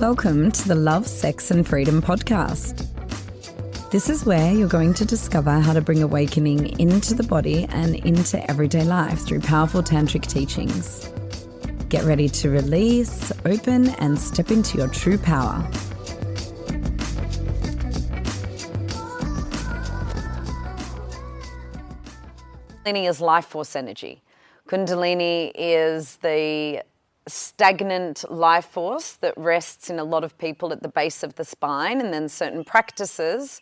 Welcome to the Love, Sex and Freedom podcast. This is where you're going to discover how to bring awakening into the body and into everyday life through powerful tantric teachings. Get ready to release, open, and step into your true power. Kundalini is life force energy. Kundalini is the stagnant life force that rests in a lot of people at the base of the spine, and then certain practices,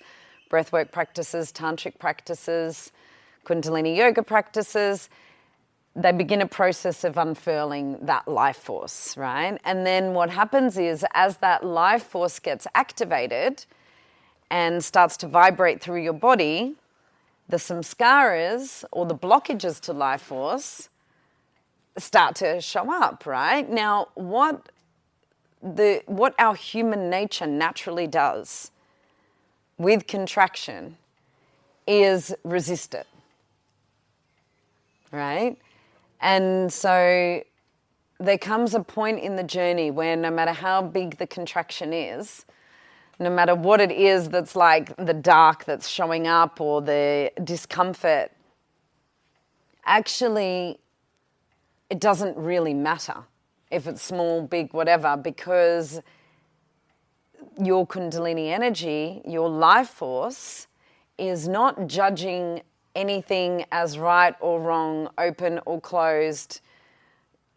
breathwork practices, tantric practices, Kundalini yoga practices, they begin a process of unfurling that life force, right? And then what happens is, as that life force gets activated and starts to vibrate through your body, the samskaras, or the blockages to life force, start to show up, right? Now, what our human nature naturally does with contraction is resist it, right? And so there comes a point in the journey where no matter how big the contraction is, no matter what it is that's like the dark that's showing up or the discomfort, actually it doesn't really matter if it's small, big, whatever, because your Kundalini energy, your life force, is not judging anything as right or wrong, open or closed,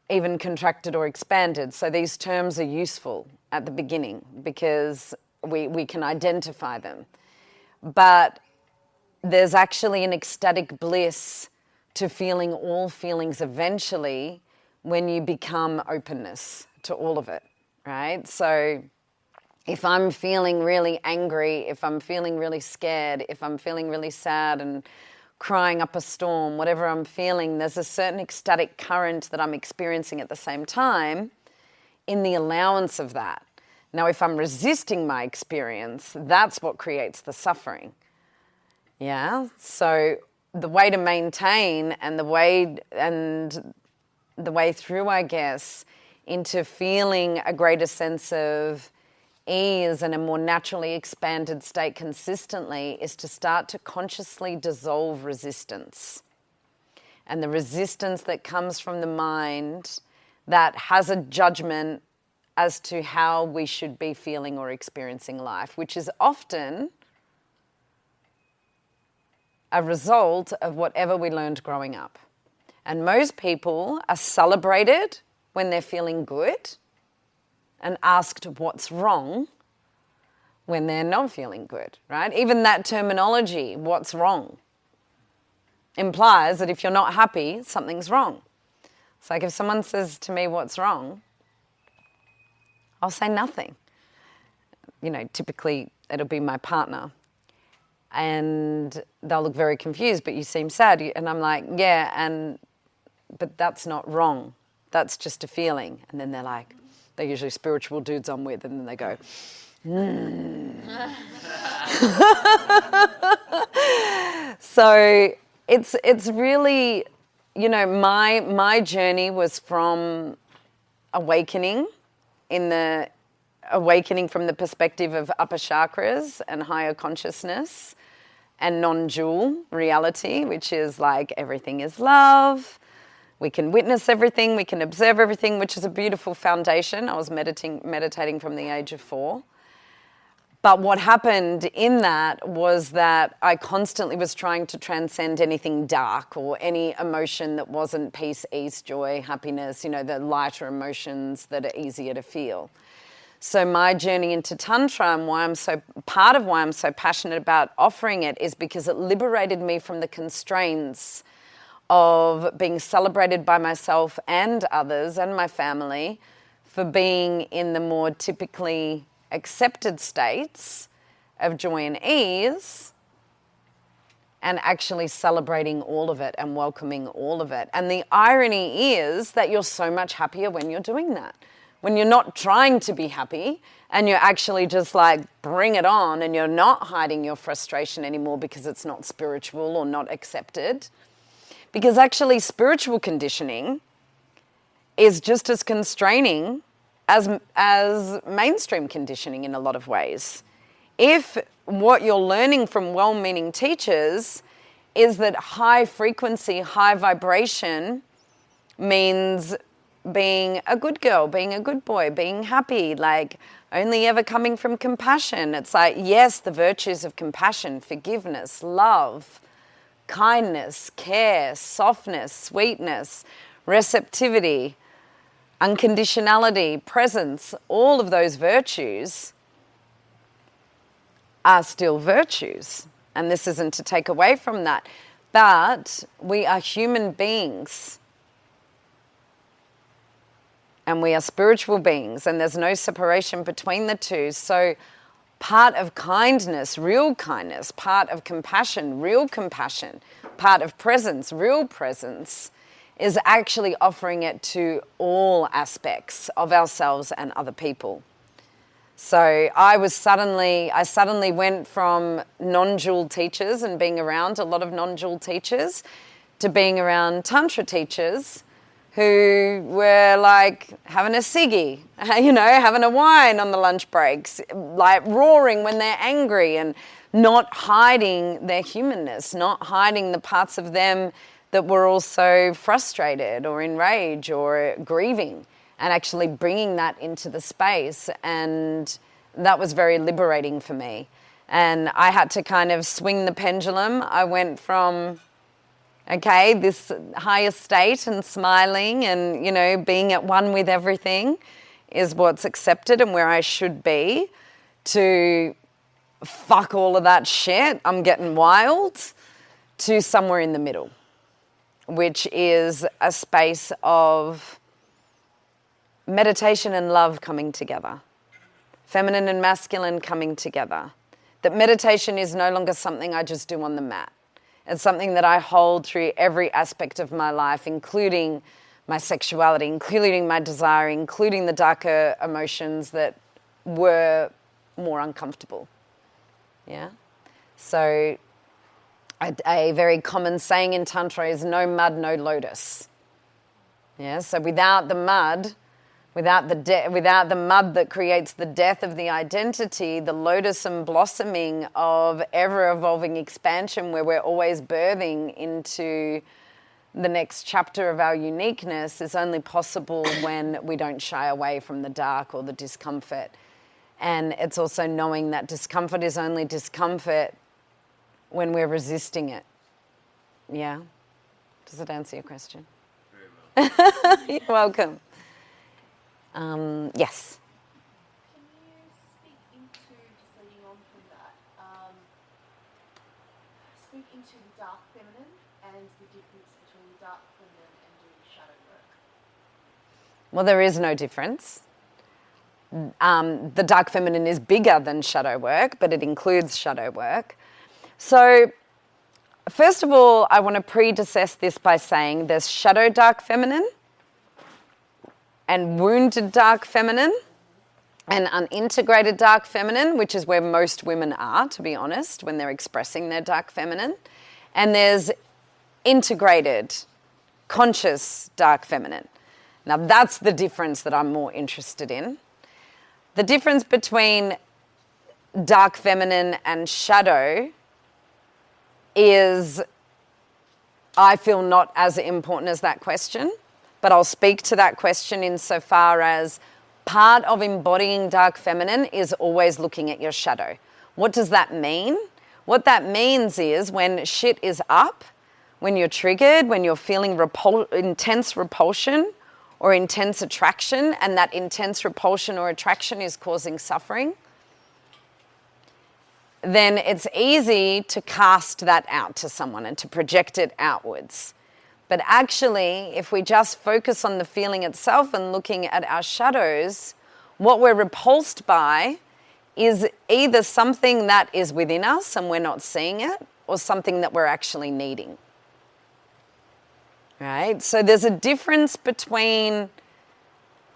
even contracted or expanded. So these terms are useful at the beginning because we can identify them. But there's actually an ecstatic bliss to feeling all feelings eventually when you become openness to all of it, right? So if I'm feeling really angry, if I'm feeling really scared, if I'm feeling really sad and crying up a storm, whatever I'm feeling, there's a certain ecstatic current that I'm experiencing at the same time in the allowance of that. Now, if I'm resisting my experience, that's what creates the suffering. Yeah, so the way to maintain and the way through, I guess, into feeling a greater sense of ease and a more naturally expanded state consistently is to start to consciously dissolve resistance. And the resistance that comes from the mind that has a judgment as to how we should be feeling or experiencing life, which is often a result of whatever we learned growing up. And most people are celebrated when they're feeling good and asked what's wrong when they're not feeling good, right? Even that terminology, what's wrong, implies that if you're not happy, something's wrong. It's like if someone says to me, what's wrong? I'll say nothing. You know, typically it'll be my partner. And they'll look very confused, but you seem sad. And I'm like, yeah, but that's not wrong. That's just a feeling. And then they're like, they're usually spiritual dudes I'm with, and then they go, So it's really, you know, my journey was from awakening from the perspective of upper chakras and higher consciousness and non-dual reality, which is like everything is love. We can witness everything, we can observe everything, which is a beautiful foundation. I was meditating from the age of 4. But what happened in that was that I constantly was trying to transcend anything dark or any emotion that wasn't peace, ease, joy, happiness, you know, the lighter emotions that are easier to feel. So my journey into Tantra and why I'm so passionate about offering it is because it liberated me from the constraints of being celebrated by myself and others and my family for being in the more typically accepted states of joy and ease, and actually celebrating all of it and welcoming all of it. And the irony is that you're so much happier when you're doing that. When you're not trying to be happy and you're actually just like, bring it on, and you're not hiding your frustration anymore because it's not spiritual or not accepted. Because actually spiritual conditioning is just as constraining as mainstream conditioning in a lot of ways. If what you're learning from well-meaning teachers is that high frequency, high vibration means being a good girl, being a good boy, being happy, like only ever coming from compassion. It's like, yes, the virtues of compassion, forgiveness, love, kindness, care, softness, sweetness, receptivity, unconditionality, presence, all of those virtues are still virtues. And this isn't to take away from that. But we are human beings. And we are spiritual beings. And there's no separation between the two. So part of kindness, real kindness, part of compassion, real compassion, part of presence, real presence, is actually offering it to all aspects of ourselves and other people. So I suddenly went from non-dual teachers and being around a lot of non-dual teachers to being around Tantra teachers who were like having a ciggy, having a wine on the lunch breaks, like roaring when they're angry and not hiding their humanness, not hiding the parts of them that were also frustrated or enraged or grieving, and actually bringing that into the space. And that was very liberating for me. And I had to kind of swing the pendulum. I went from, okay, this higher state and smiling and, being at one with everything is what's accepted and where I should be, to fuck all of that shit, I'm getting wild, to somewhere in the middle, which is a space of meditation and love coming together, feminine and masculine coming together. That meditation is no longer something I just do on the mat. It's something that I hold through every aspect of my life, including my sexuality, including my desire, including the darker emotions that were more uncomfortable. Yeah? So a very common saying in Tantra is no mud, no lotus. Yeah? So without the mud, without the mud that creates the death of the identity, the lotus and blossoming of ever-evolving expansion where we're always birthing into the next chapter of our uniqueness is only possible when we don't shy away from the dark or the discomfort. And it's also knowing that discomfort is only discomfort when we're resisting it. Yeah? Does it answer your question? Very well. You're welcome. Yes. Can you speak into, just leading on from that, speak into the dark feminine and the difference between the dark feminine and doing shadow work? Well, there is no difference. The dark feminine is bigger than shadow work, but it includes shadow work. So, first of all, I want to predecess this by saying there's shadow dark feminine and wounded dark feminine and unintegrated dark feminine, which is where most women are, to be honest, when they're expressing their dark feminine. And there's integrated, conscious dark feminine. Now, that's the difference that I'm more interested in. The difference between dark feminine and shadow is, I feel, not as important as that question. But I'll speak to that question insofar as part of embodying dark feminine is always looking at your shadow. What does that mean? What that means is when shit is up, when you're triggered, when you're feeling intense repulsion or intense attraction, and that intense repulsion or attraction is causing suffering, then it's easy to cast that out to someone and to project it outwards. But actually, if we just focus on the feeling itself and looking at our shadows, what we're repulsed by is either something that is within us and we're not seeing it, or something that we're actually needing. Right? So there's a difference between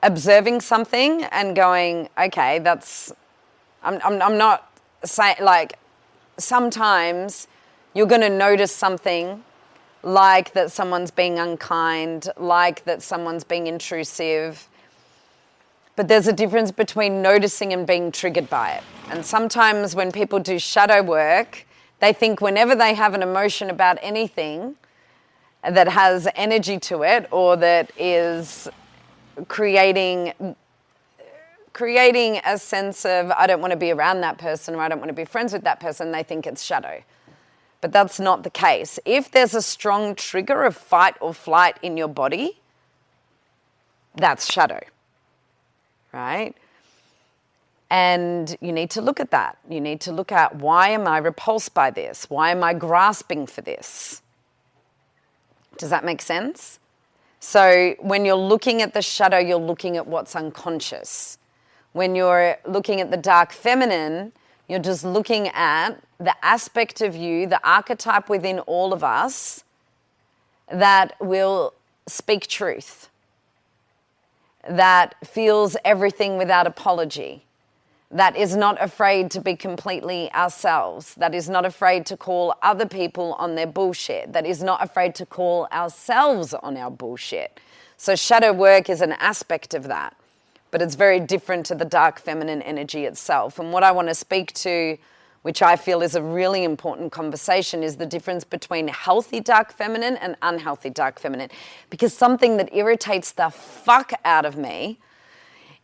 observing something and going, okay, I'm not saying, like, sometimes you're going to notice something like that someone's being unkind, like that someone's being intrusive, But there's a difference between noticing and being triggered by it. And sometimes when people do shadow work, they think whenever they have an emotion about anything that has energy to it or that is creating a sense of, I don't want to be around that person or I don't want to be friends with that person, they think it's shadow. But that's not the case. If there's a strong trigger of fight or flight in your body, that's shadow, right? And you need to look at that. You need to look at, why am I repulsed by this? Why am I grasping for this? Does that make sense? So when you're looking at the shadow, you're looking at what's unconscious. When you're looking at the dark feminine, you're just looking at the aspect of you, the archetype within all of us that will speak truth, that feels everything without apology, that is not afraid to be completely ourselves, that is not afraid to call other people on their bullshit, that is not afraid to call ourselves on our bullshit. So shadow work is an aspect of that, but it's very different to the dark feminine energy itself. And what I want to speak to, which I feel is a really important conversation, is the difference between healthy dark feminine and unhealthy dark feminine. Because something that irritates the fuck out of me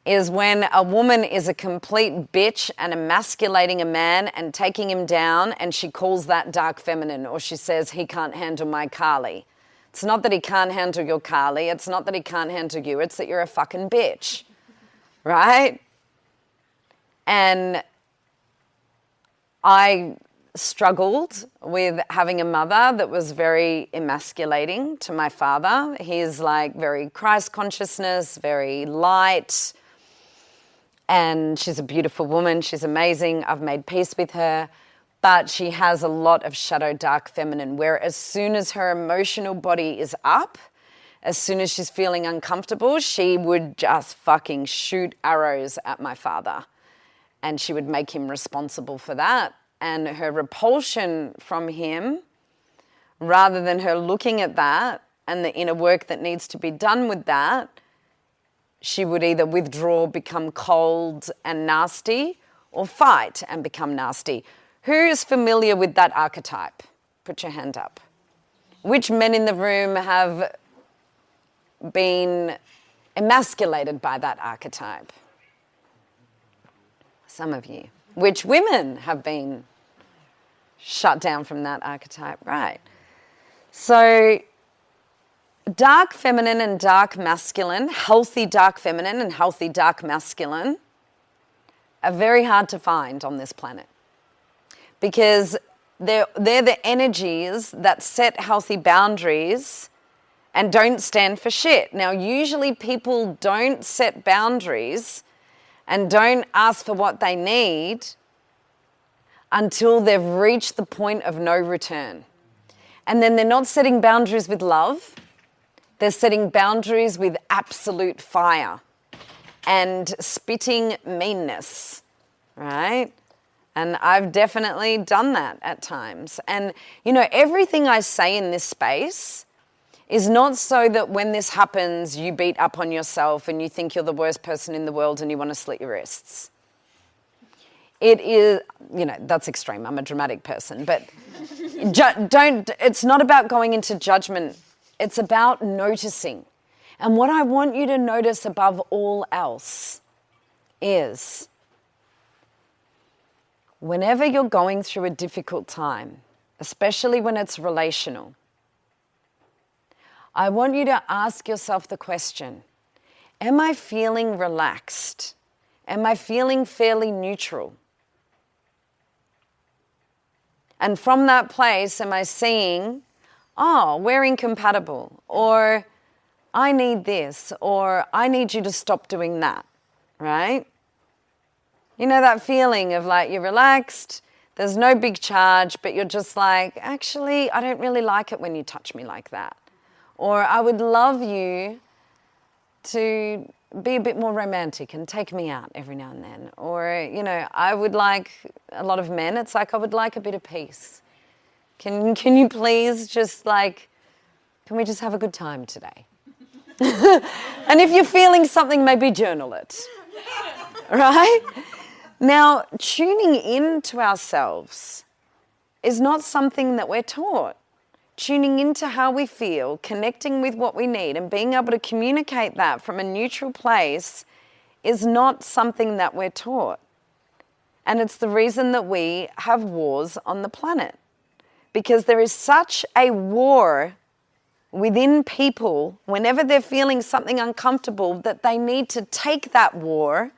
is when a woman is a complete bitch and emasculating a man and taking him down, and she calls that dark feminine, or she says, he can't handle my Kali. It's not that he can't handle your Kali. It's not that he can't handle you. It's that you're a fucking bitch, right? And I struggled with having a mother that was very emasculating to my father. He's like very Christ consciousness, very light. And she's a beautiful woman. She's amazing. I've made peace with her. But she has a lot of shadow dark feminine, where as soon as her emotional body is up, as soon as she's feeling uncomfortable, she would just fucking shoot arrows at my father. And she would make him responsible for that. And her repulsion from him, rather than her looking at that and the inner work that needs to be done with that, she would either withdraw, become cold and nasty, or fight and become nasty. Who is familiar with that archetype? Put your hand up. Which men in the room have been emasculated by that archetype? Some of you. Which women have been shut down from that archetype? Right. So dark feminine and dark masculine, healthy dark feminine and healthy dark masculine are very hard to find on this planet, because they're the energies that set healthy boundaries and don't stand for shit. Now, usually people don't set boundaries and don't ask for what they need until they've reached the point of no return. And then they're not setting boundaries with love. They're setting boundaries with absolute fire and spitting meanness, right? And I've definitely done that at times. And, you know, everything I say in this space is not so that when this happens, you beat up on yourself and you think you're the worst person in the world and you want to slit your wrists. It is, you know, that's extreme. I'm a dramatic person. But it's not about going into judgment. It's about noticing. And what I want you to notice above all else is whenever you're going through a difficult time, especially when it's relational, I want you to ask yourself the question, am I feeling relaxed? Am I feeling fairly neutral? And from that place, am I seeing, oh, we're incompatible, or I need this, or I need you to stop doing that, right? You know that feeling of like you're relaxed, there's no big charge, but you're just like, actually, I don't really like it when you touch me like that. Or I would love you to be a bit more romantic and take me out every now and then. Or, you know, I would like, a lot of men, it's like I would like a bit of peace. Can you please just like, can we just have a good time today? And if you're feeling something, maybe journal it, right? Now, tuning into ourselves is not something that we're taught. Tuning into how we feel, connecting with what we need, and being able to communicate that from a neutral place is not something that we're taught. And it's the reason that we have wars on the planet. Because there is such a war within people whenever they're feeling something uncomfortable that they need to take that war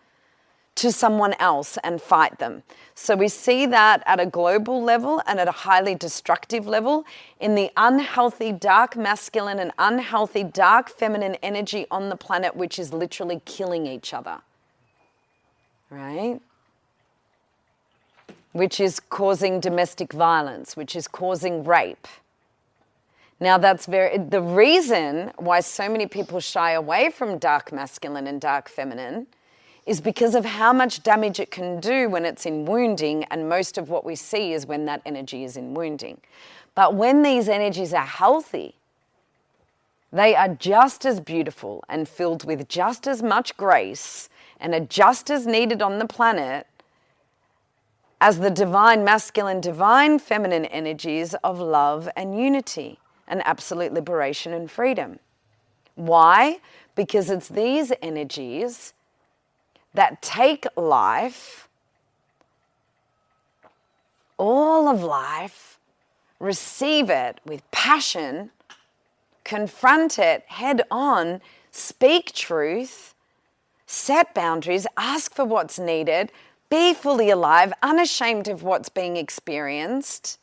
to someone else and fight them. So we see that at a global level and at a highly destructive level in the unhealthy dark masculine and unhealthy dark feminine energy on the planet, which is literally killing each other, right? Which is causing domestic violence, which is causing rape. Now the reason why so many people shy away from dark masculine and dark feminine is because of how much damage it can do when it's in wounding, and most of what we see is when that energy is in wounding. But when these energies are healthy, they are just as beautiful and filled with just as much grace and are just as needed on the planet as the divine masculine, divine feminine energies of love and unity and absolute liberation and freedom. Why? Because it's these energies that take life, all of life, receive it with passion, confront it head on, speak truth, set boundaries, ask for what's needed, be fully alive, unashamed of what's being experienced,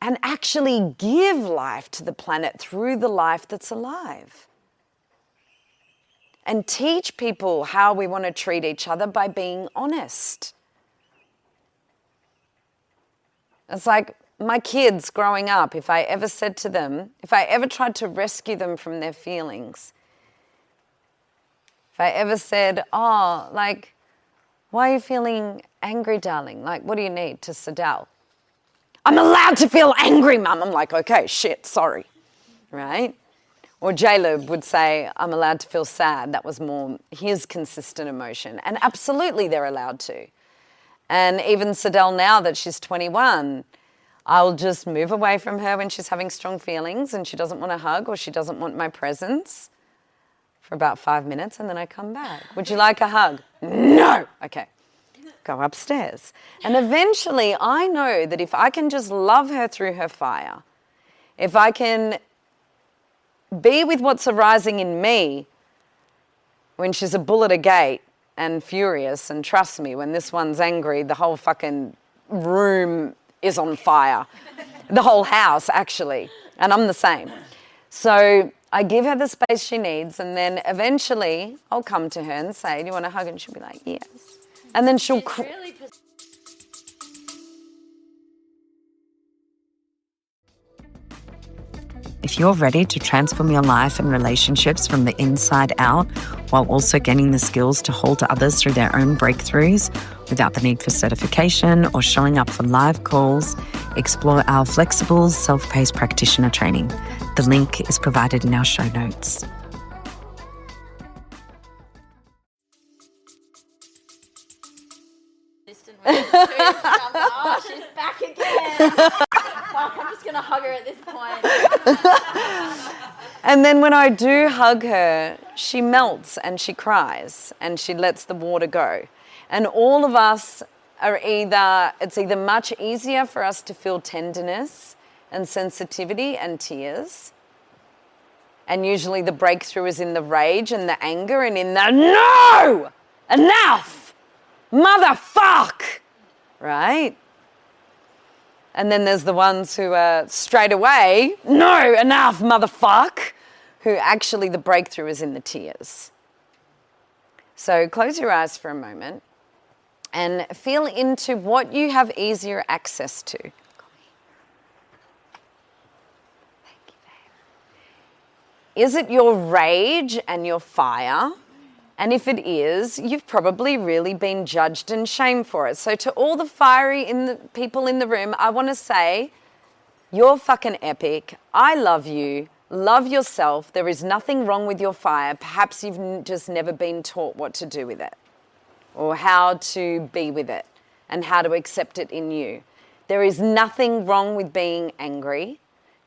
and actually give life to the planet through the life that's alive. And teach people how we want to treat each other by being honest. It's like my kids growing up, if I ever said to them, if I ever tried to rescue them from their feelings, if I ever said, oh, like, why are you feeling angry, darling? Like, what do you need? To Chantelle. I'm allowed to feel angry, Mum. I'm like, okay, shit, sorry, right? Or Jaleb would say, I'm allowed to feel sad. That was more his consistent emotion. And absolutely they're allowed to. And even Chantelle, now that she's 21, I'll just move away from her when she's having strong feelings and she doesn't want a hug or she doesn't want my presence for about 5 minutes, and then I come back. Would you like a hug? No. Okay. Go upstairs. And eventually I know that if I can just love her through her fire, if I can be with what's arising in me when she's a bull at a gate and furious, and trust me, when this one's angry, the whole fucking room is on fire. The whole house, actually. And I'm the same. So I give her the space she needs, and then eventually I'll come to her and say, do you want a hug? And she'll be like, yes. And then she'll If you're ready to transform your life and relationships from the inside out, while also gaining the skills to hold others through their own breakthroughs without the need for certification or showing up for live calls, explore our flexible, self-paced practitioner training. The link is provided in our show notes. Oh, she's back again. Fuck, I'm just going to hug her at this point. And then when I do hug her, she melts and she cries and she lets the water go. And all of us are it's either much easier for us to feel tenderness and sensitivity and tears. And usually the breakthrough is in the rage and the anger and in the no, enough, motherfuck, right? And then there's the ones who are straight away, no, enough, motherfuck, who actually the breakthrough is in the tears. So close your eyes for a moment and feel into what you have easier access to. Thank you, babe. Is it your rage and your fire? And if it is, you've probably really been judged and shamed for it. So to all the fiery people in the room, I want to say, you're fucking epic. I love you. Love yourself. There is nothing wrong with your fire. Perhaps you've just never been taught what to do with it. or how to be with it and how to accept it in you. There is nothing wrong with being angry.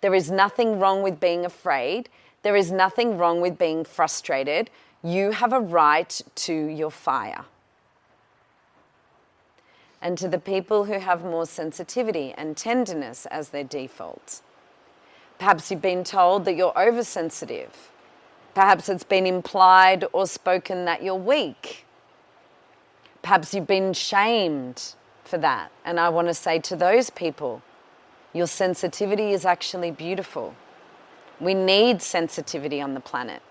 There is nothing wrong with being afraid. There is nothing wrong with being frustrated. You have a right to your fire. And to the people who have more sensitivity and tenderness as their default, perhaps you've been told that you're oversensitive. Perhaps it's been implied or spoken that you're weak. Perhaps you've been shamed for that. And I want to say to those people, your sensitivity is actually beautiful. We need sensitivity on the planet.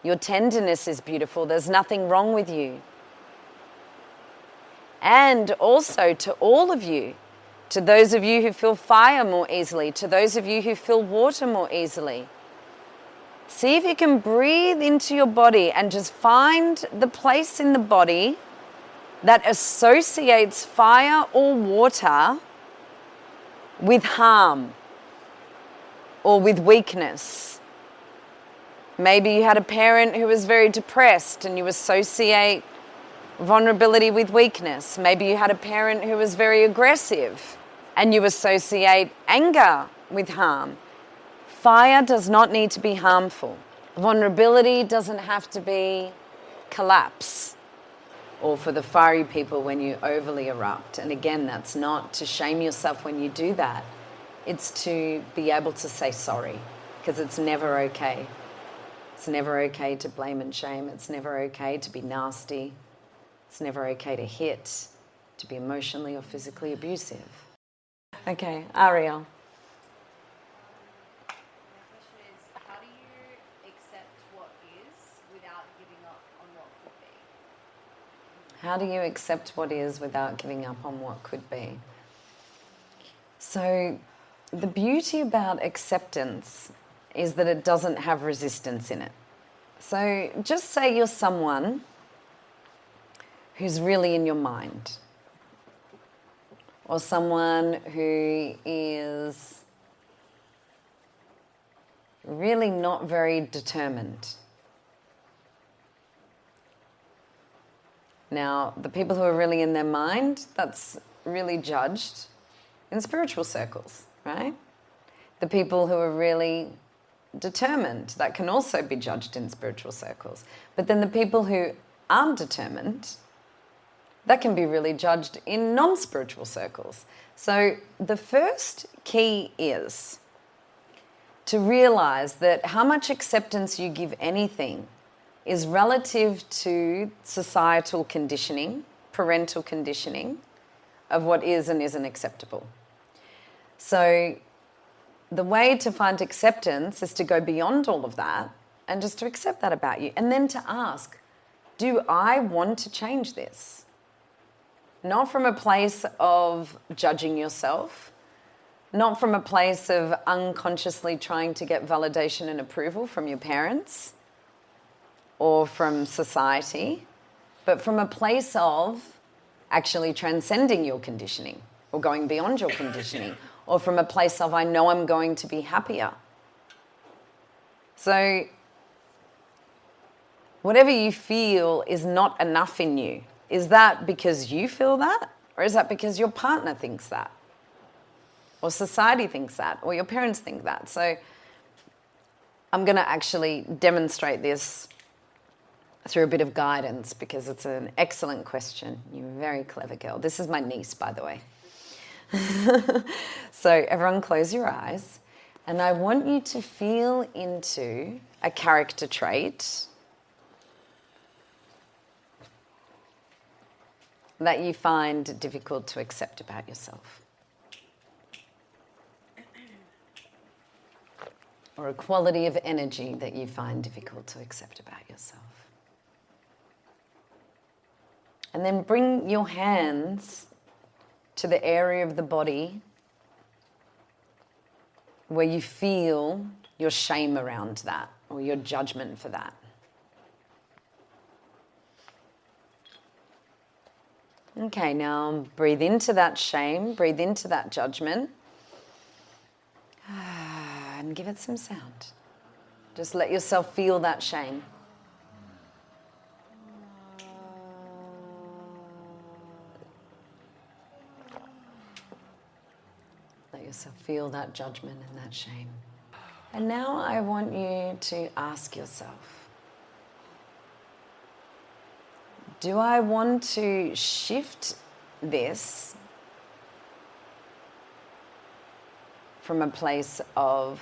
Your tenderness is beautiful. There's nothing wrong with you. And also to all of you, to those of you who feel fire more easily, to those of you who feel water more easily, see if you can breathe into your body and just find the place in the body that associates fire or water with harm or with weakness. Maybe you had a parent who was very depressed and you associate vulnerability with weakness. Maybe you had a parent who was very aggressive and you associate anger with harm. Fire does not need to be harmful. Vulnerability doesn't have to be collapse. Or for the fiery people, when you overly erupt. And again, that's not to shame yourself when you do that. It's to be able to say sorry, because it's never okay. It's never okay to blame and shame. It's never okay to be nasty. It's never okay to hit, to be emotionally or physically abusive. Okay, Ariel. How do you accept what is without giving up on what could be? How do you accept what is without giving up on what could be? So the beauty about acceptance is that it doesn't have resistance in it. So just say you're someone who's really in your mind, or someone who is really not very determined. Now, the people who are really in their mind, that's really judged in spiritual circles, right? The people who are really determined, that can also be judged in spiritual circles. But then the people who aren't determined, that can be really judged in non-spiritual circles. So the first key is to realize that how much acceptance you give anything is relative to societal conditioning, parental conditioning of what is and isn't acceptable. So the way to find acceptance is to go beyond all of that and just to accept that about you. And then to ask, do I want to change this? Not from a place of judging yourself, not from a place of unconsciously trying to get validation and approval from your parents or from society, but from a place of actually transcending your conditioning or going beyond your conditioning, or from a place of, I know I'm going to be happier. So whatever you feel is not enough in you, is that because you feel that? Or is that because your partner thinks that? Or society thinks that? Or your parents think that? So I'm going to actually demonstrate this through a bit of guidance because it's an excellent question. You're a very clever girl. This is my niece, by the way. So everyone close your eyes. And I want you to feel into a character trait that you find difficult to accept about yourself. Or a quality of energy that you find difficult to accept about yourself. And then bring your hands to the area of the body where you feel your shame around that or your judgment for that. Okay, now breathe into that shame, breathe into that judgment, and give it some sound. Just let yourself feel that shame. yourself. Feel that judgment and that shame. And now I want you to ask yourself, do I want to shift this from a place of,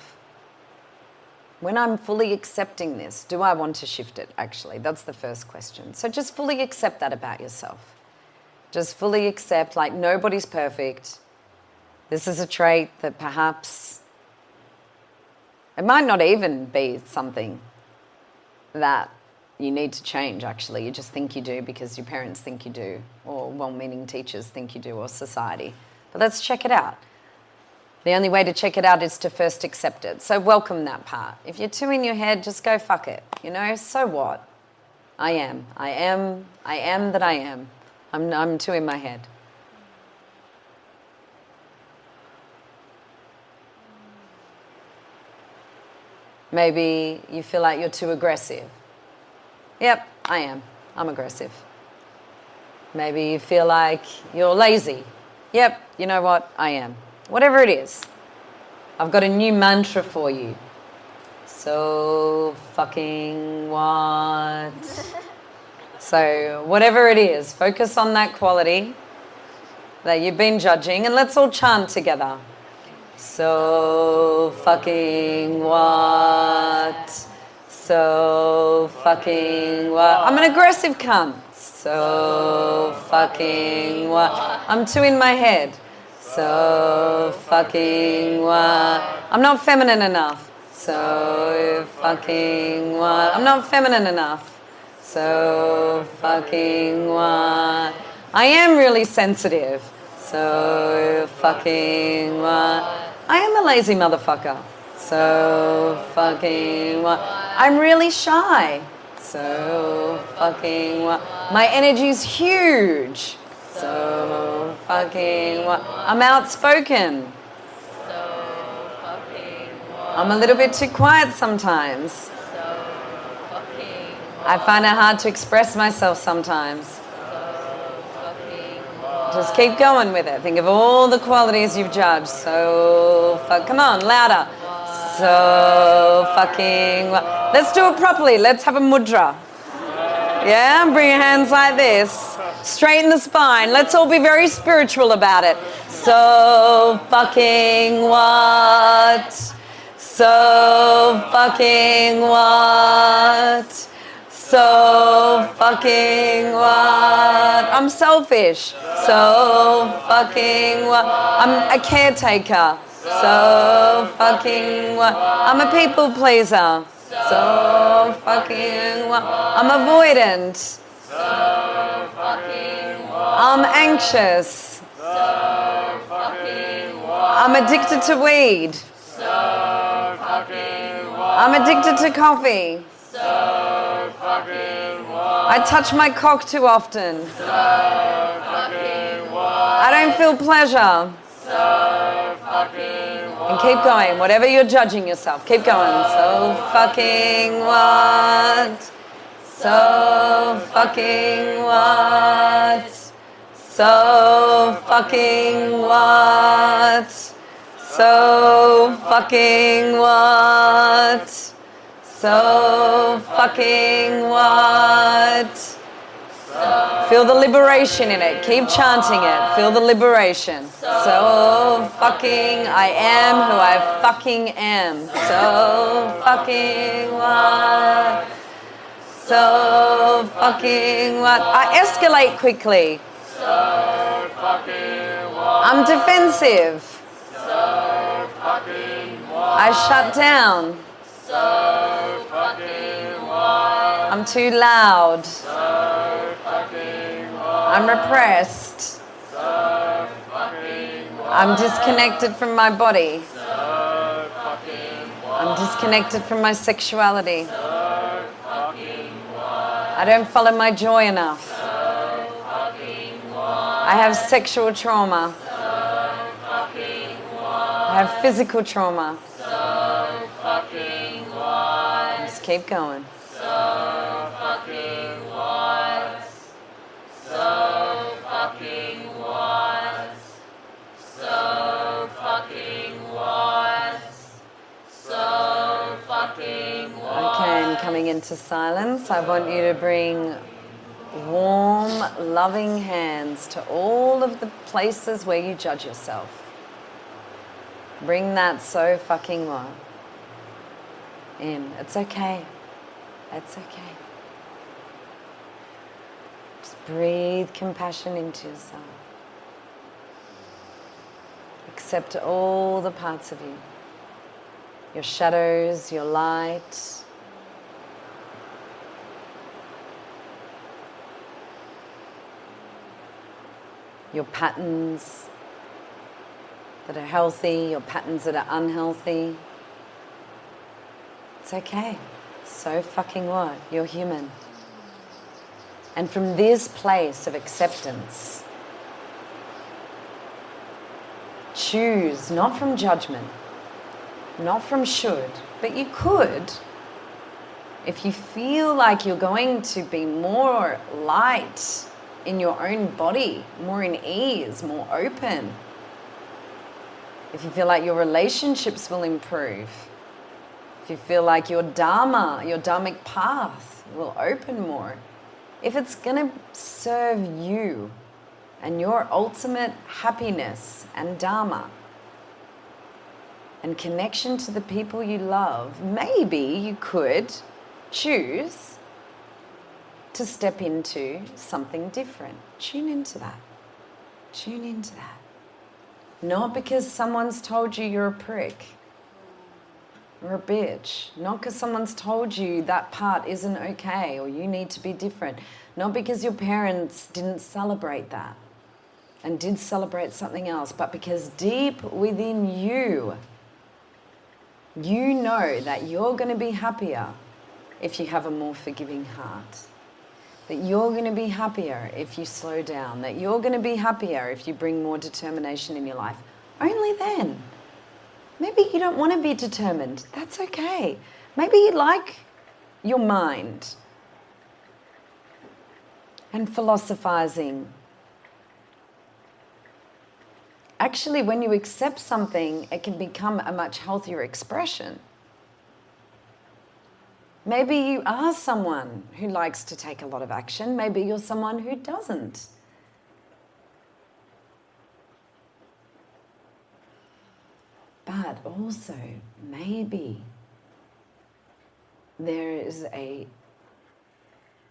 when I'm fully accepting this, do I want to shift it, actually? That's the first question. So just fully accept that about yourself. Just fully accept, like, nobody's perfect. This is a trait that perhaps, it might not even be something that you need to change, actually. You just think you do because your parents think you do, or well-meaning teachers think you do, or society. But let's check it out. The only way to check it out is to first accept it. So welcome that part. If you're too in your head, just go fuck it. You know, so what? I am that I am. I'm too in my head. Maybe you feel like you're too aggressive. Yep, I am. I'm aggressive. Maybe you feel like you're lazy. Yep, you know what? I am. Whatever it is, I've got a new mantra for you. So fucking what? So whatever it is, focus on that quality that you've been judging, and let's all chant together. So fucking what? So fucking what? I'm an aggressive cunt. So fucking what? I'm too in my head. So fucking what? I'm not feminine enough. So fucking what? I'm not feminine enough. So fucking what? I am really sensitive. So fucking what? I am a lazy motherfucker. So fucking what? I'm really shy. So fucking what? My energy's huge. So fucking what? I'm outspoken. So fucking what? I'm a little bit too quiet sometimes. So fucking what? I find it hard to express myself sometimes. So fucking what? Just keep going with it. Think of all the qualities you've judged. So come on, louder. So fucking what? Let's do it properly. Let's have a mudra. Yeah, bring your hands like this. Straighten the spine. Let's all be very spiritual about it. So fucking what? So fucking what? So fucking what? I'm selfish. So fucking what? I'm a caretaker. So fucking what? I'm a people pleaser. So fucking what? I'm avoidant. So fucking what? I'm anxious. So fucking what? I'm addicted to weed. So fucking what? I'm addicted to coffee. So fucking what? I touch my cock too often. So fucking what? I don't feel pleasure. So fucking what? And keep going, whatever you're judging yourself, keep going. So fucking what? So fucking what? So fucking what? So fucking what? So fucking what? Feel the liberation in it. Keep chanting it. Feel the liberation. So fucking I am who I fucking am. So fucking what? So fucking what? I escalate quickly. So fucking what? I'm defensive. So fucking what? I shut down. So fucking what? I'm too loud. So fucking what? I'm repressed. So fucking what? I'm disconnected from my body. So fucking what? I'm disconnected from my sexuality. So fucking what? I don't follow my joy enough. So fucking what? I have sexual trauma. So fucking what? I have physical trauma. So fucking what? Just keep going. So fucking what? So fucking what? So fucking coming into silence, I want you to bring warm, loving hands to all of the places where you judge yourself. Bring that so fucking what in. It's okay. It's okay. Just breathe compassion into yourself. Accept all the parts of you. Your shadows, your light. Your patterns that are healthy, your patterns that are unhealthy. It's okay. So fucking what? You're human. And from this place of acceptance, choose, not from judgment, not from should, but you could, if you feel like you're going to be more light in your own body, more in ease, more open. If you feel like your relationships will improve. If you feel like your dharma, your dharmic path will open more. If it's going to serve you and your ultimate happiness and dharma and connection to the people you love, maybe you could choose to step into something different. Tune into that. Tune into that. Not because someone's told you you're a prick or a bitch. Not because someone's told you that part isn't okay or you need to be different. Not because your parents didn't celebrate that and did celebrate something else, but because deep within you, you know that you're going to be happier if you have a more forgiving heart. That you're going to be happier if you slow down. That you're going to be happier if you bring more determination in your life. Only then. Maybe you don't want to be determined. That's okay. Maybe you like your mind and philosophizing. Actually, when you accept something, it can become a much healthier expression. Maybe you are someone who likes to take a lot of action. Maybe you're someone who doesn't. But also, maybe there is a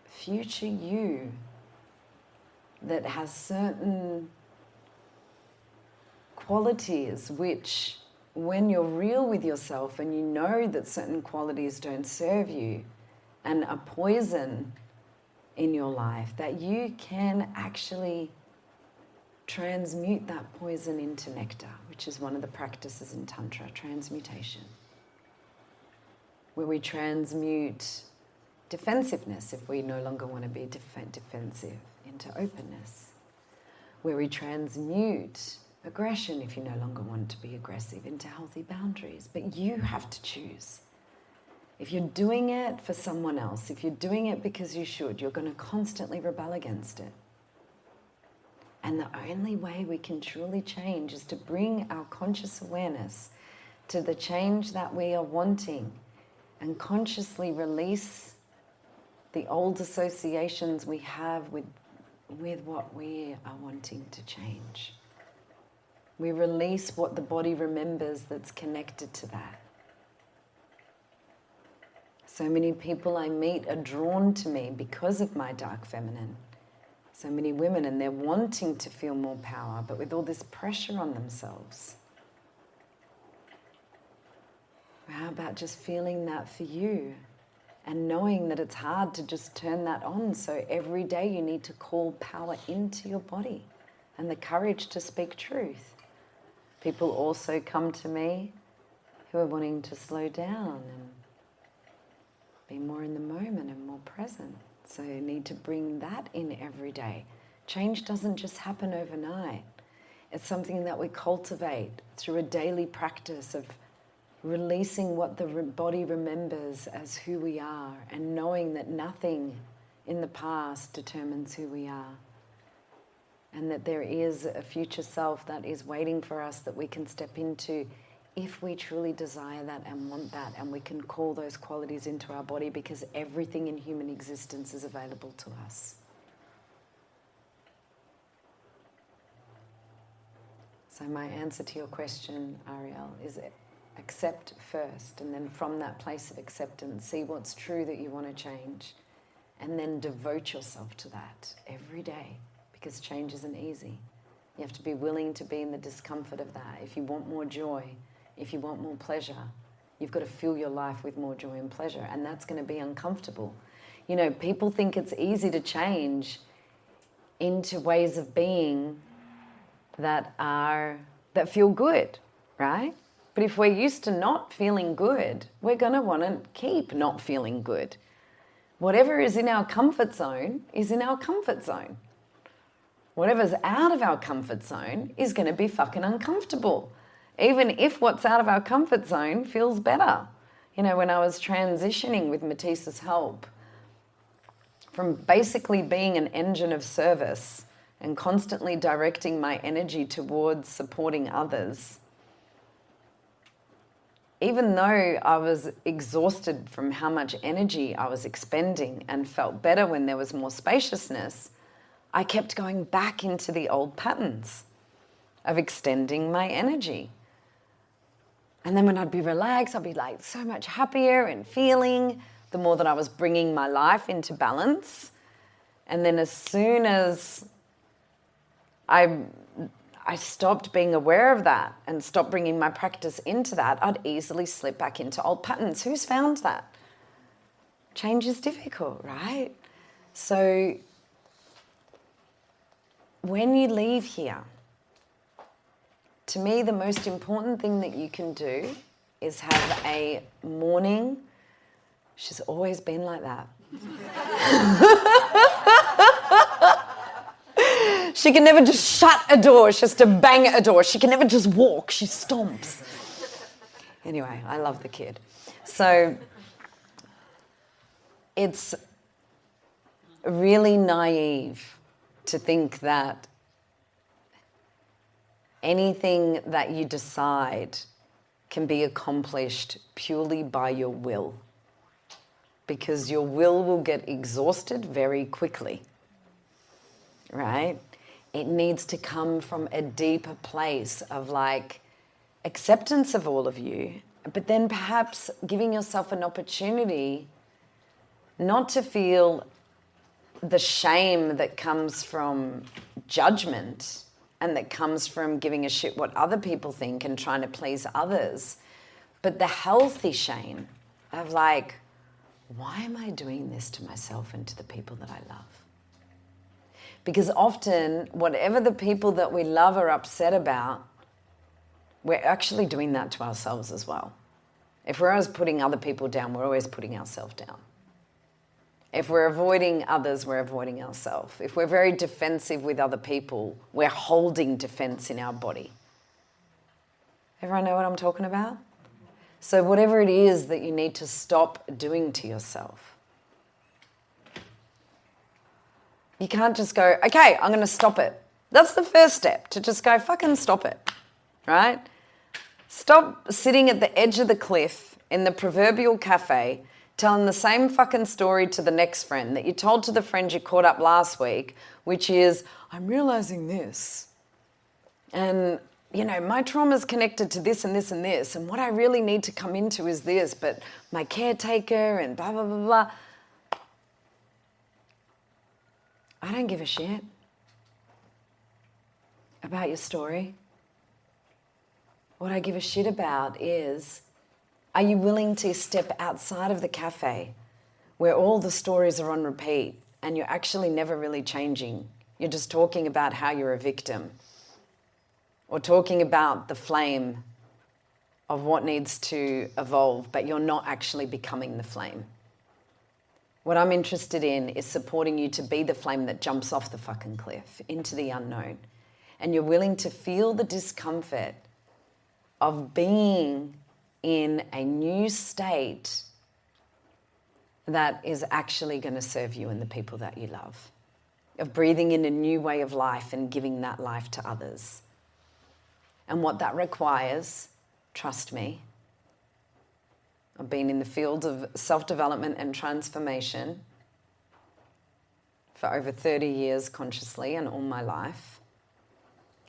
future you that has certain qualities which, when you're real with yourself and you know that certain qualities don't serve you and are poison in your life, that you can actually transmute that poison into nectar, which is one of the practices in Tantra, transmutation, where we transmute defensiveness if we no longer want to be defensive into openness, where we transmute aggression if you no longer want to be aggressive into healthy boundaries. But you have to choose. If you're doing it for someone else, if you're doing it because you should, you're going to constantly rebel against it. And the only way we can truly change is to bring our conscious awareness to the change that we are wanting and consciously release the old associations we have with what we are wanting to change. We release what the body remembers that's connected to that. So many people I meet are drawn to me because of my dark feminine. So many women, and they're wanting to feel more power, but with all this pressure on themselves. How about just feeling that for you and knowing that it's hard to just turn that on? So every day you need to call power into your body and the courage to speak truth. People also come to me who are wanting to slow down and be more in the moment and more present. So you need to bring that in every day. Change doesn't just happen overnight. It's something that we cultivate through a daily practice of releasing what the body remembers as who we are and knowing that nothing in the past determines who we are. And that there is a future self that is waiting for us that we can step into if we truly desire that and want that, and we can call those qualities into our body, because everything in human existence is available to us. So my answer to your question, Ariel, is accept first, and then from that place of acceptance, see what's true that you want to change, and then devote yourself to that every day, because change isn't easy. You have to be willing to be in the discomfort of that. If you want more joy, if you want more pleasure, you've got to fill your life with more joy and pleasure, and that's going to be uncomfortable. You know, people think it's easy to change into ways of being that feel good, right? But if we're used to not feeling good, we're going to want to keep not feeling good. Whatever is in our comfort zone is in our comfort zone. Whatever's out of our comfort zone is going to be fucking uncomfortable, even if what's out of our comfort zone feels better. You know, when I was transitioning with Matisse's help, from basically being an engine of service and constantly directing my energy towards supporting others, even though I was exhausted from how much energy I was expending and felt better when there was more spaciousness, I kept going back into the old patterns of extending my energy. And then when I'd be relaxed, I'd be like so much happier and feeling, the more that I was bringing my life into balance. And then as soon as I stopped being aware of that and stopped bringing my practice into that, I'd easily slip back into old patterns. Who's found that? Change is difficult, right? So when you leave here, to me, the most important thing that you can do is have a morning. She's always been like that. She can never just shut a door. She has to bang a door. She can never just walk. She stomps. Anyway, I love the kid. So it's really naive to think that anything that you decide can be accomplished purely by your will, because your will get exhausted very quickly, right? It needs to come from a deeper place of like acceptance of all of you, but then perhaps giving yourself an opportunity not to feel the shame that comes from judgment and that comes from giving a shit what other people think and trying to please others, but the healthy shame of like, why am I doing this to myself and to the people that I love? Because often, whatever the people that we love are upset about, we're actually doing that to ourselves as well. If we're always putting other people down, we're always putting ourselves down. If we're avoiding others, we're avoiding ourselves. If we're very defensive with other people, we're holding defense in our body. Everyone know what I'm talking about? So whatever it is that you need to stop doing to yourself, you can't just go, okay, I'm going to stop it. That's the first step, to just go fucking stop it, right? Stop sitting at the edge of the cliff in the proverbial cafe telling the same fucking story to the next friend that you told to the friend you caught up last week, which is, I'm realizing this. And, you know, my trauma's connected to this and this and this. And what I really need to come into is this, but my caretaker and blah, blah, blah, blah. I don't give a shit about your story. What I give a shit about is, are you willing to step outside of the cafe where all the stories are on repeat and you're actually never really changing? You're just talking about how you're a victim or talking about the flame of what needs to evolve, but you're not actually becoming the flame. What I'm interested in is supporting you to be the flame that jumps off the fucking cliff into the unknown. And you're willing to feel the discomfort of being in a new state that is actually going to serve you and the people that you love, of breathing in a new way of life and giving that life to others. And what that requires Trust me. I've been in the field of self-development and transformation for over 30 years consciously and all my life.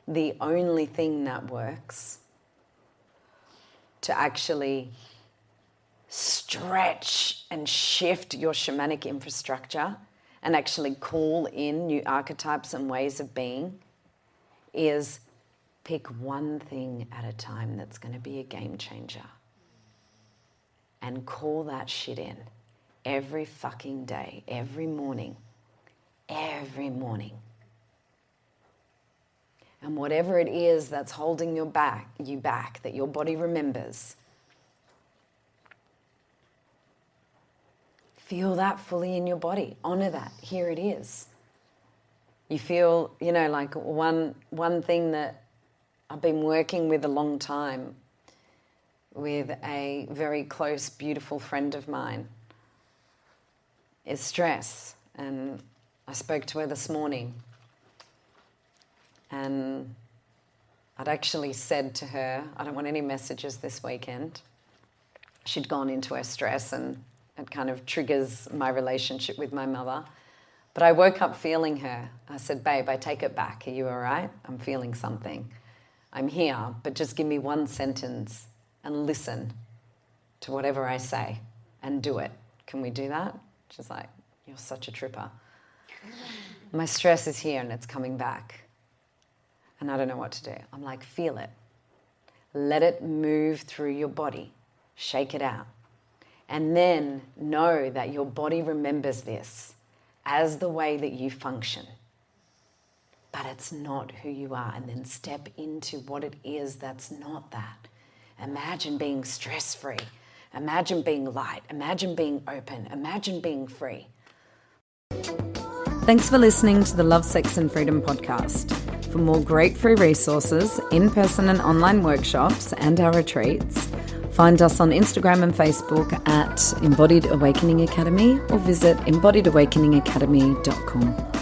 The only thing that works to actually stretch and shift your shamanic infrastructure and actually call in new archetypes and ways of being is pick one thing at a time that's going to be a game changer and call that shit in every fucking day, every morning. And whatever it is that's holding you back, that your body remembers, feel that fully in your body. Honor that. Here it is. You feel, like one thing that I've been working with a long time with a very close, beautiful friend of mine is stress. And I spoke to her this morning. And I'd actually said to her, I don't want any messages this weekend. She'd gone into her stress and it kind of triggers my relationship with my mother. But I woke up feeling her. I said, babe, I take it back. Are you all right? I'm feeling something. I'm here, but just give me one sentence and listen to whatever I say and do it. Can we do that? She's like, you're such a tripper. My stress is here and it's coming back. And I don't know what to do. I'm like, feel it. Let it move through your body. Shake it out. And then know that your body remembers this as the way that you function. But it's not who you are. And then step into what it is that's not that. Imagine being stress-free. Imagine being light. Imagine being open. Imagine being free. Thanks for listening to the Love, Sex and Freedom podcast. For more great free resources, in-person and online workshops, and our retreats, find us on Instagram and Facebook at Embodied Awakening Academy or visit embodiedawakeningacademy.com.